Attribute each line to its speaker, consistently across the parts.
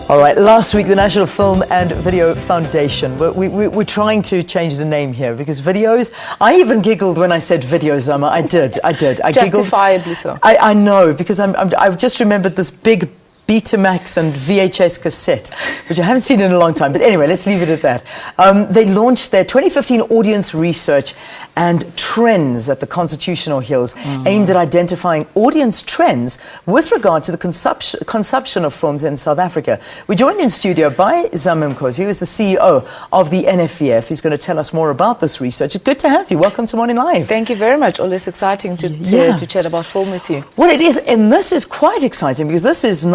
Speaker 1: All right, last week, the National Film and Video Foundation. We're trying to change the name here because videos, I even giggled when I said videos, Zama. I did. I
Speaker 2: Justifiably so.
Speaker 1: I know, because I've just remembered this big Betamax and VHS cassette, which I haven't seen in a long time. But anyway, let's leave it at that. They launched their 2015 audience research and trends at the Constitutional Hills, aimed at identifying audience trends with regard to the consumption of films in South Africa. We're joined in studio by Zama Mkosi, who is the CEO of the NFVF. He's going to tell us more about this research. It's good to have you. Welcome to Morning Live.
Speaker 2: Thank you very much. Always exciting to chat about film with you.
Speaker 1: Well, it is, and this is quite exciting because this is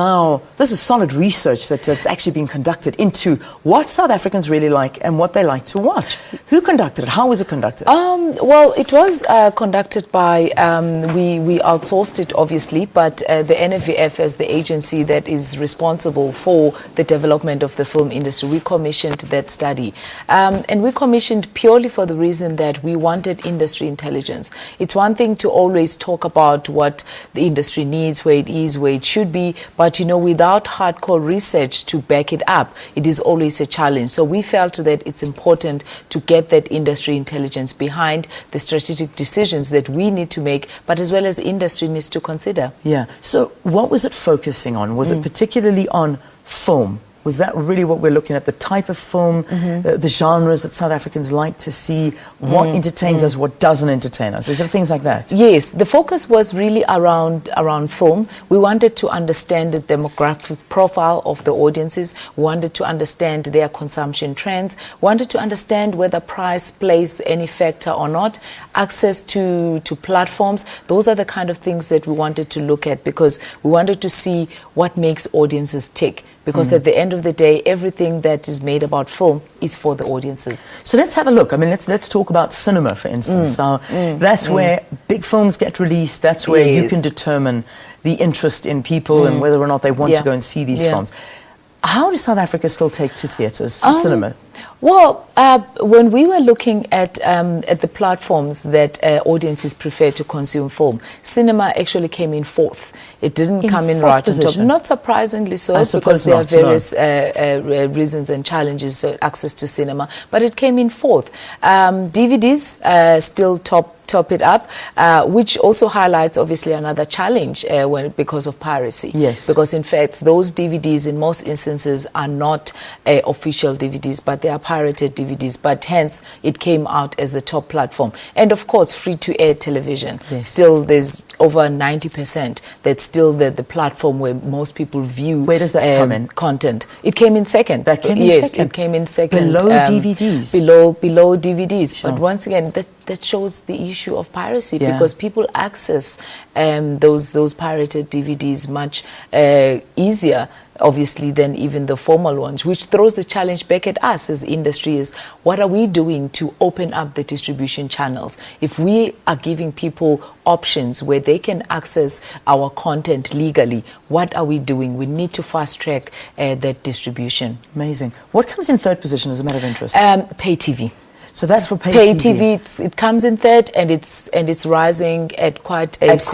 Speaker 1: solid research that's actually been conducted into what South Africans really like and what they like to watch. Who conducted it? How was it conducted?
Speaker 2: Well, it was conducted by, we outsourced it obviously, but the NFVF as the agency that is responsible for the development of the film industry, we commissioned that study. And we commissioned purely for the reason that we wanted industry intelligence. It's one thing to always talk about what the industry needs, where it is, where it should be, but you know, without hardcore research to back it up, it is always a challenge. So we felt that it's important to get that industry intelligence behind the strategic decisions that we need to make, but as well as the industry needs to consider.
Speaker 1: Yeah. So what was it focusing on? Was it particularly on film? Was that really what we're looking at? The type of film, the genres that South Africans like to see, what entertains us, what doesn't entertain us? Is there things like that?
Speaker 2: Yes, the focus was really around film. We wanted to understand the demographic profile of the audiences. We wanted to understand their consumption trends. We wanted to understand whether price plays any factor or not. Access to platforms. Those are the kind of things that we wanted to look at because we wanted to see what makes audiences tick. Because at the end of the day, everything that is made about film is for the audiences.
Speaker 1: So let's have a look. I mean, let's talk about cinema, for instance. That's where big films get released. That's where you can determine the interest in people and whether or not they want to go and see these films. How does South Africa still take to theatres, cinema?
Speaker 2: Well, when we were looking at the platforms that audiences prefer to consume film, cinema actually came in fourth. It didn't come in right on top. Not surprisingly so, because there are various reasons and challenges to access to cinema, but it came in fourth. DVDs still top it up, which also highlights obviously another challenge because of piracy.
Speaker 1: Yes.
Speaker 2: Because in fact, those DVDs in most instances are not official DVDs, but they are pirated DVDs, but hence it came out as the top platform. And of course, free-to-air television.
Speaker 1: Yes.
Speaker 2: Still, there's over 90% that's still the platform where most people view
Speaker 1: where does that come in?
Speaker 2: Content. It came in second.
Speaker 1: That came in second?
Speaker 2: Yes, it came in second.
Speaker 1: Below DVDs?
Speaker 2: Below DVDs.
Speaker 1: Sure.
Speaker 2: But once again, that shows the issue of piracy because people access those pirated DVDs much easier, obviously, than even the formal ones, which throws the challenge back at us as the industry is, what are we doing to open up the distribution channels? If we are giving people options where they can access our content legally, what are we doing? We need to fast track that distribution.
Speaker 1: Amazing. What comes in third position as a matter of interest?
Speaker 2: Pay TV.
Speaker 1: So that's for pay
Speaker 2: TV. It comes in third, and it's rising at quite a pace.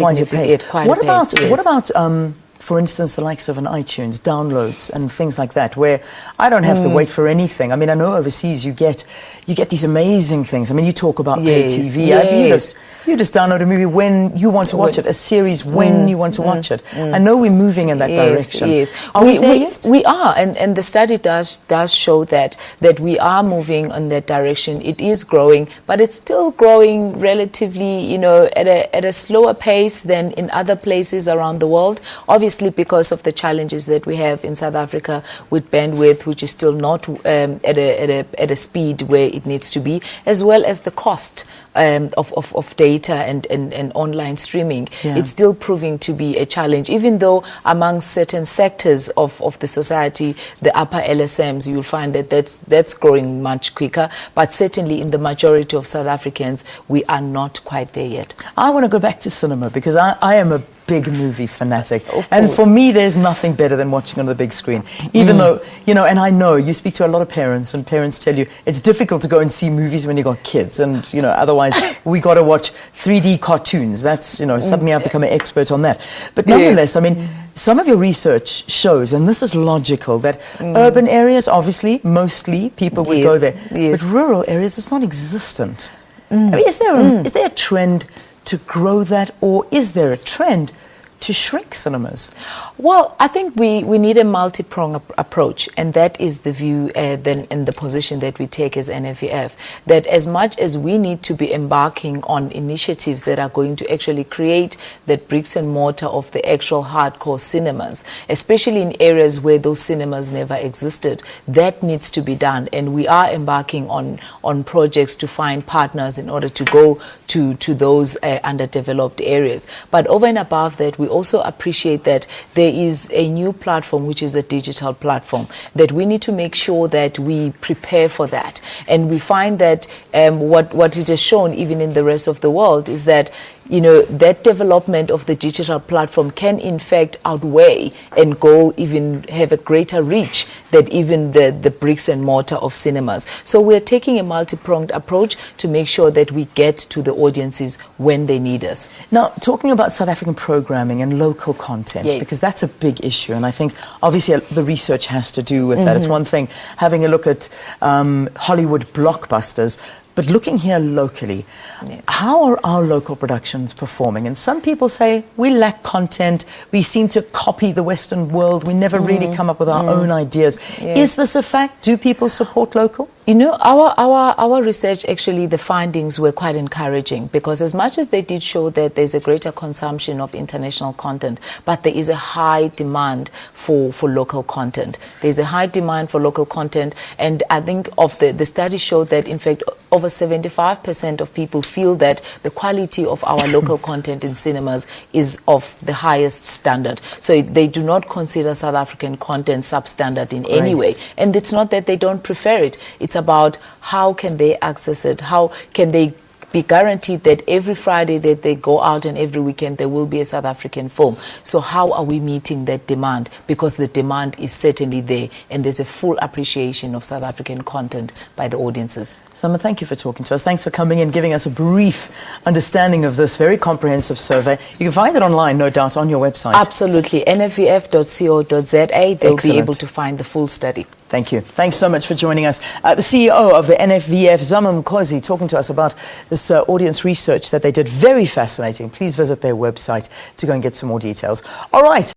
Speaker 1: What about for instance, the likes of an iTunes, downloads and things like that, where I don't have to wait for anything. I mean, I know overseas you get these amazing things. I mean, you talk about pay TV. Yes. You just download a movie when you want to watch it, a series when you want to watch it. I know we're moving in that direction.
Speaker 2: Yes,
Speaker 1: Are we there yet?
Speaker 2: We are, and the study does show that we are moving in that direction. It is growing, but it's still growing relatively, you know, at a slower pace than in other places around the world. Obviously, because of the challenges that we have in South Africa with bandwidth, which is still not at a speed where it needs to be, as well as the cost of data and online streaming. It's still proving to be a challenge, even though among certain sectors of the society, the upper LSMs, you'll find that that's growing much quicker, but certainly in the majority of South Africans, we are not quite there yet.
Speaker 1: I want to go back to cinema because I am a big movie fanatic.
Speaker 2: Of
Speaker 1: And
Speaker 2: course.
Speaker 1: for me, there's nothing better than watching on the big screen. Even though, you know, and I know you speak to a lot of parents, and parents tell you it's difficult to go and see movies when you got kids. And, you know, otherwise we got to watch 3D cartoons. That's, you know, suddenly I've become an expert on that. But nonetheless, I mean, some of your research shows, and this is logical, that urban areas, obviously, mostly people would go there.
Speaker 2: Yes.
Speaker 1: But rural areas, it's non-existent. I mean, is there a trend to grow that, or is there a trend to shrink cinemas?
Speaker 2: Well, I think we need a multi-pronged approach, and that is the view then in the position that we take as NFVF, that as much as we need to be embarking on initiatives that are going to actually create that bricks and mortar of the actual hardcore cinemas, especially in areas where those cinemas never existed, that needs to be done. And we are embarking on projects to find partners in order to go to those underdeveloped areas. But over and above that, we also appreciate that there is a new platform, which is the digital platform, that we need to make sure that we prepare for that. And we find that what it has shown even in the rest of the world is that, you know, that development of the digital platform can in fact outweigh and go even have a greater reach than even the bricks and mortar of cinemas. So we're taking a multi-pronged approach to make sure that we get to the audiences when they need us.
Speaker 1: Now, talking about South African programming and local content,
Speaker 2: Yes.
Speaker 1: because that's a big issue, and I think obviously the research has to do with that. It's one thing having a look at Hollywood blockbusters, but looking here locally,
Speaker 2: Yes.
Speaker 1: how are our local productions performing? And some people say we lack content, we seem to copy the Western world, we never really come up with our own ideas.
Speaker 2: Yes.
Speaker 1: Is this a fact? Do people support local?
Speaker 2: You know, our research, actually, the findings were quite encouraging, because as much as they did show that there's a greater consumption of international content, but there is a high demand for local content. There's a high demand for local content, and I think of the study showed that, in fact, over 75% of people feel that the quality of our local content in cinemas is of the highest standard. So they do not consider South African content substandard in any way. And it's not that they don't prefer it. It's about how can they access it, how can they be guaranteed that every Friday that they go out and every weekend there will be a South African film. So how are we meeting that demand? Because the demand is certainly there, and there's a full appreciation of South African content by the audiences.
Speaker 1: Zama, thank you for talking to us. Thanks for coming in, giving us a brief understanding of this very comprehensive survey. You can find it online, no doubt, on your website.
Speaker 2: Absolutely. nfvf.co.za. They'll
Speaker 1: Excellent.
Speaker 2: be able to find the full study.
Speaker 1: Thank you. Thanks so much for joining us. The CEO of the NFVF, Zama Mkosi, talking to us about this audience research that they did. Very fascinating. Please visit their website to go and get some more details. All right.